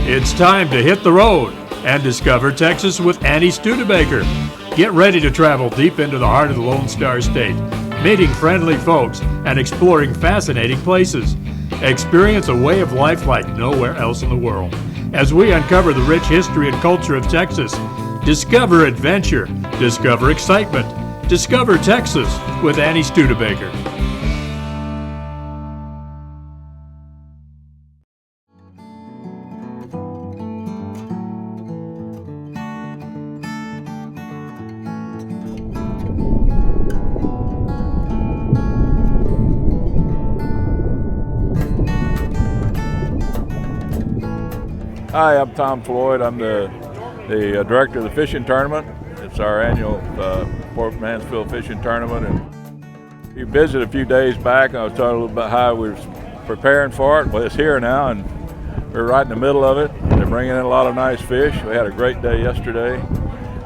It's time to hit the road and discover Texas with Annie Studebaker. Get ready to travel deep into the heart of the Lone Star State, meeting friendly folks and exploring fascinating places. Experience a way of life like nowhere else in the world as we uncover the rich history and culture of Texas. Discover adventure, discover excitement, discover Texas with Annie Studebaker. Hi, I'm Tom Floyd. I'm the director of the fishing tournament. It's our annual Port Mansfield Fishing Tournament. And we visited a few days back, and I was talking a little about how we were preparing for it. Well, it's here now, and we're right in the middle of it. They're bringing in a lot of nice fish. We had a great day yesterday.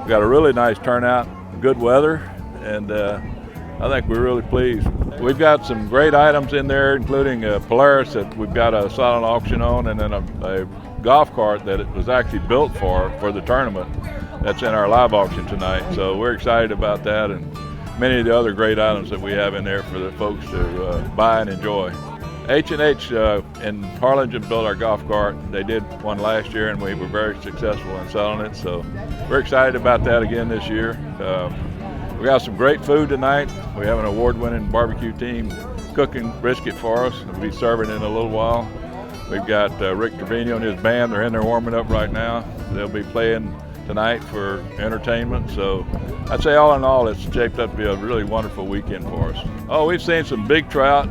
We got a really nice turnout, good weather, and I think we're really pleased. We've got some great items in there, including a Polaris that we've got a silent auction on, and then a golf cart that it was actually built for the tournament that's in our live auction tonight. So we're excited about that, and many of the other great items that we have in there for the folks to buy and enjoy. H&H in Harlingen built our golf cart. They did one last year, and we were very successful in selling it. So we're excited about that again this year. We got some great food tonight. We have an award-winning barbecue team cooking brisket for us. We'll be serving in a little while. We've got Rick Trevino and his band. They're in there warming up right now. They'll be playing tonight for entertainment. So I'd say all in all, it's shaped up to be a really wonderful weekend for us. Oh, we've seen some big trout,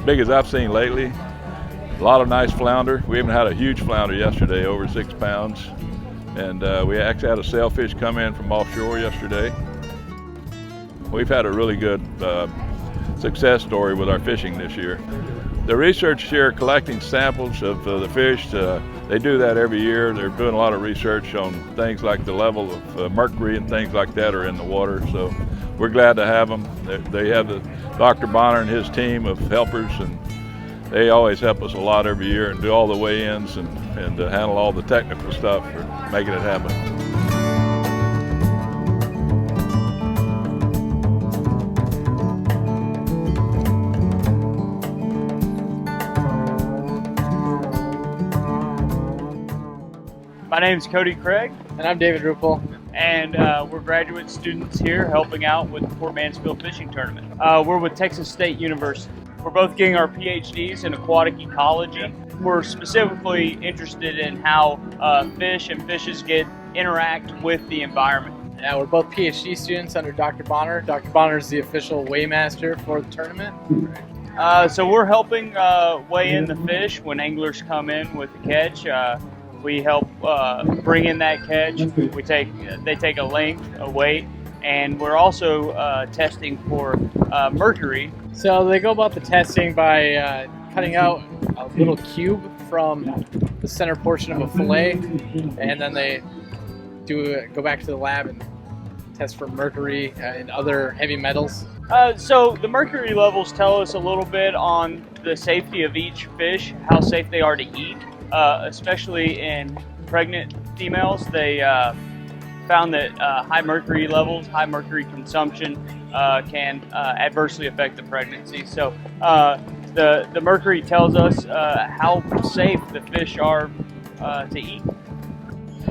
big as I've seen lately. A lot of nice flounder. We even had a huge flounder yesterday, over 6 pounds. And we actually had a sailfish come in from offshore yesterday. We've had a really good success story with our fishing this year. The research here collecting samples of the fish, they do that every year. They're doing a lot of research on things like the level of mercury and things like that are in the water. So we're glad to have them. They have Dr. Bonner and his team of helpers, and they always help us a lot every year and do all the weigh-ins and handle all the technical stuff for making it happen. My name's Cody Craig. And I'm David Ruppel. And we're graduate students here helping out with the Port Mansfield Fishing Tournament. We're with Texas State University. We're both getting our PhDs in aquatic ecology. We're specifically interested in how fish and fishes interact with the environment. Yeah, we're both PhD students under Dr. Bonner. Dr. Bonner is the official weighmaster for the tournament. So we're helping weigh in the fish when anglers come in with the catch. We help bring in that catch. They take a length, a weight, and we're also testing for mercury. So they go about the testing by cutting out a little cube from the center portion of a fillet, and then they go back to the lab and test for mercury and other heavy metals. So the mercury levels tell us a little bit on the safety of each fish, how safe they are to eat. Especially in pregnant females, they found that high mercury levels, high mercury consumption can adversely affect the pregnancy. So the mercury tells us how safe the fish are to eat.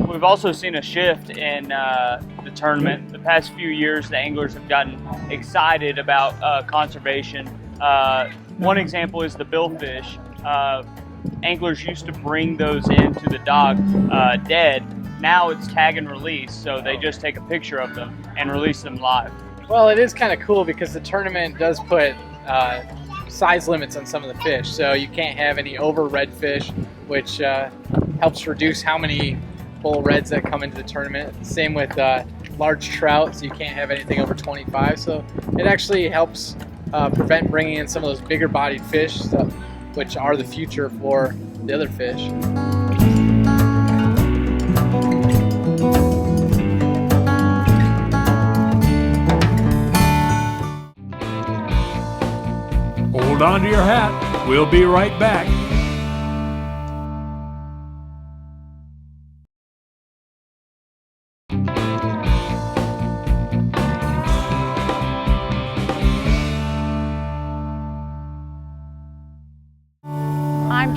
We've also seen a shift in the tournament. The past few years, the anglers have gotten excited about conservation. One example is the billfish. Anglers used to bring those into the dock dead. Now it's tag and release, so they just take a picture of them and release them live. Well, it is kind of cool because the tournament does put size limits on some of the fish, so you can't have any over red fish, which helps reduce how many bull reds that come into the tournament. Same with large trout, so you can't have anything over 25. So it actually helps prevent bringing in some of those bigger bodied fish, which are the future for the other fish. Hold on to your hat. We'll be right back.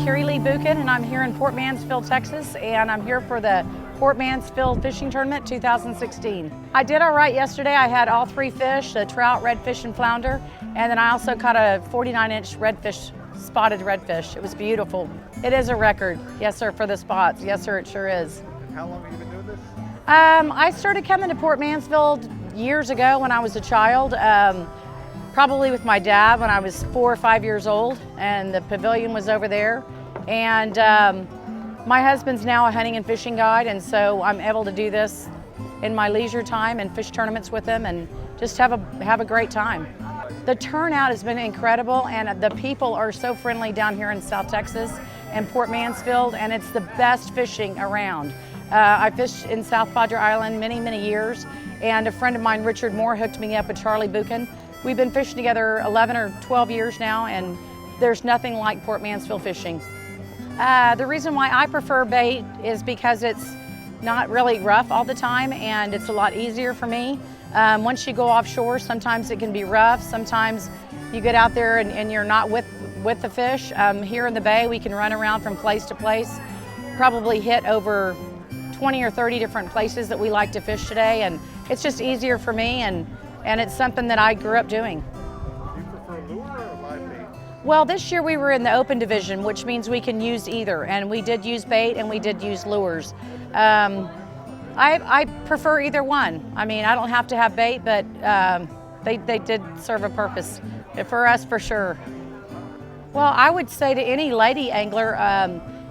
Carrie Lee Buchan, and I'm here in Port Mansfield, Texas, and I'm here for the Port Mansfield Fishing Tournament 2016. I did all right yesterday. I had all 3 fish, a trout, redfish, and flounder, and then I also caught a 49-inch redfish, spotted redfish. It was beautiful. It is a record, yes sir, for the spots. Yes sir, it sure is. And how long have you been doing this? I started coming to Port Mansfield years ago when I was a child. Probably with my dad when I was 4 or 5 years old, and the pavilion was over there. And my husband's now a hunting and fishing guide, and so I'm able to do this in my leisure time and fish tournaments with him and just have a great time. The turnout has been incredible, and the people are so friendly down here in South Texas and Port Mansfield, and it's the best fishing around. I fished in South Padre Island many years, and a friend of mine, Richard Moore, hooked me up with Charlie Buchan. We've been fishing together 11 or 12 years now, and there's nothing like Port Mansfield fishing. The reason why I prefer bait is because it's not really rough all the time, and it's a lot easier for me. Once you go offshore, sometimes it can be rough. Sometimes you get out there and you're not with the fish. Here in the bay, we can run around from place to place, probably hit over 20 or 30 different places that we like to fish today, and it's just easier for me, and it's something that I grew up doing. Do you prefer lure or live bait? Well, this year we were in the open division, which means we can use either, and we did use bait and we did use lures. I prefer either one. I mean, I don't have to have bait, but they did serve a purpose for us, for sure. Well, I would say to any lady angler,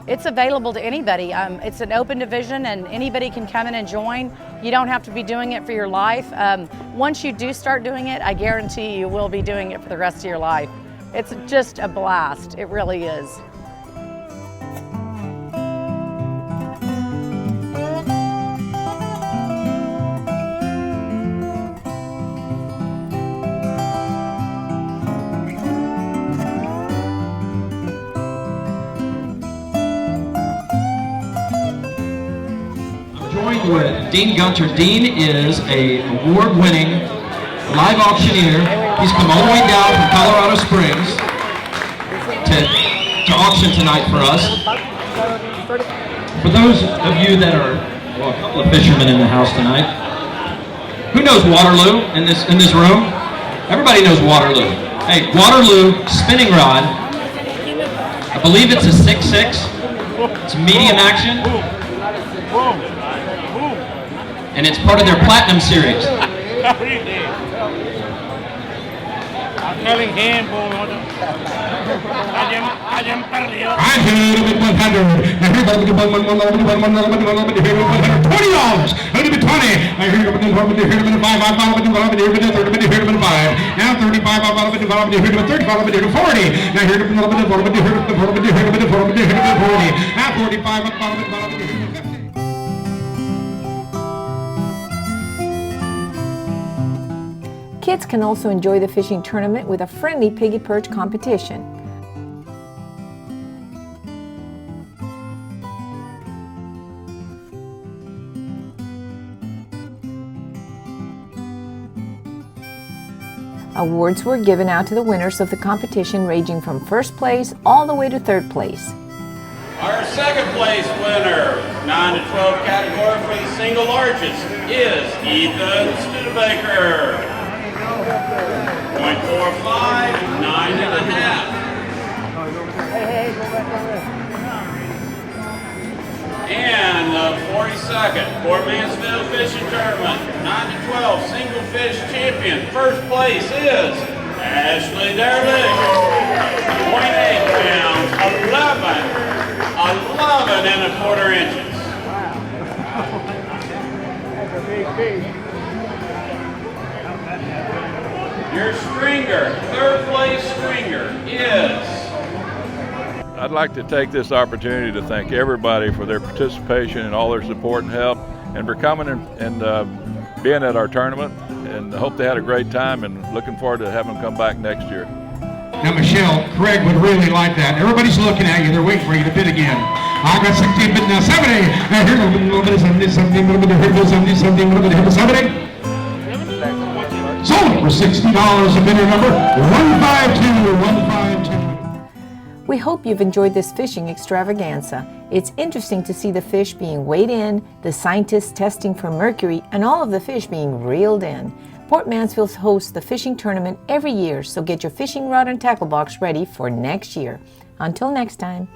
it's available to anybody. It's an open division and anybody can come in and join. You don't have to be doing it for your life. Once you do start doing it, I guarantee you will be doing it for the rest of your life. It's just a blast, it really is. Joined with Dean Gunter. Dean is an award-winning live auctioneer. He's come all the way down from Colorado Springs to auction tonight for us. For those of you that are, well, a couple of fishermen in the house tonight, who knows Waterloo in this room? Everybody knows Waterloo. Hey, Waterloo spinning rod. I believe it's a 6.6. It's medium action. And it's part of their Platinum Series. Kids can also enjoy the fishing tournament with a friendly piggy perch competition. Awards were given out to the winners of the competition, ranging from first place all the way to third place. Our second place winner, 9 to 12 category for the single largest, is Ethan Studebaker. 0.45, 9.5. And the 42nd Port Mansfield Fishing Tournament 9 to 12 single fish champion. First place is Ashley Derlick. 0.8 pounds, 11.25 inches. That's a big fish. Your stringer, third place stringer, is... I'd like to take this opportunity to thank everybody for their participation and all their support and help, and for coming and being at our tournament, and I hope they had a great time, and looking forward to having them come back next year. Now, Michelle, Craig would really like that. Everybody's looking at you. They're waiting for you to bid again. I got 16 bid now, 70. Now, here's a little bit of something, a little bit of something. Sold for $60. A bidder number 152. We hope you've enjoyed this fishing extravaganza. It's interesting to see the fish being weighed in, the scientists testing for mercury, and all of the fish being reeled in. Port Mansfield hosts the fishing tournament every year, so get your fishing rod and tackle box ready for next year. Until next time.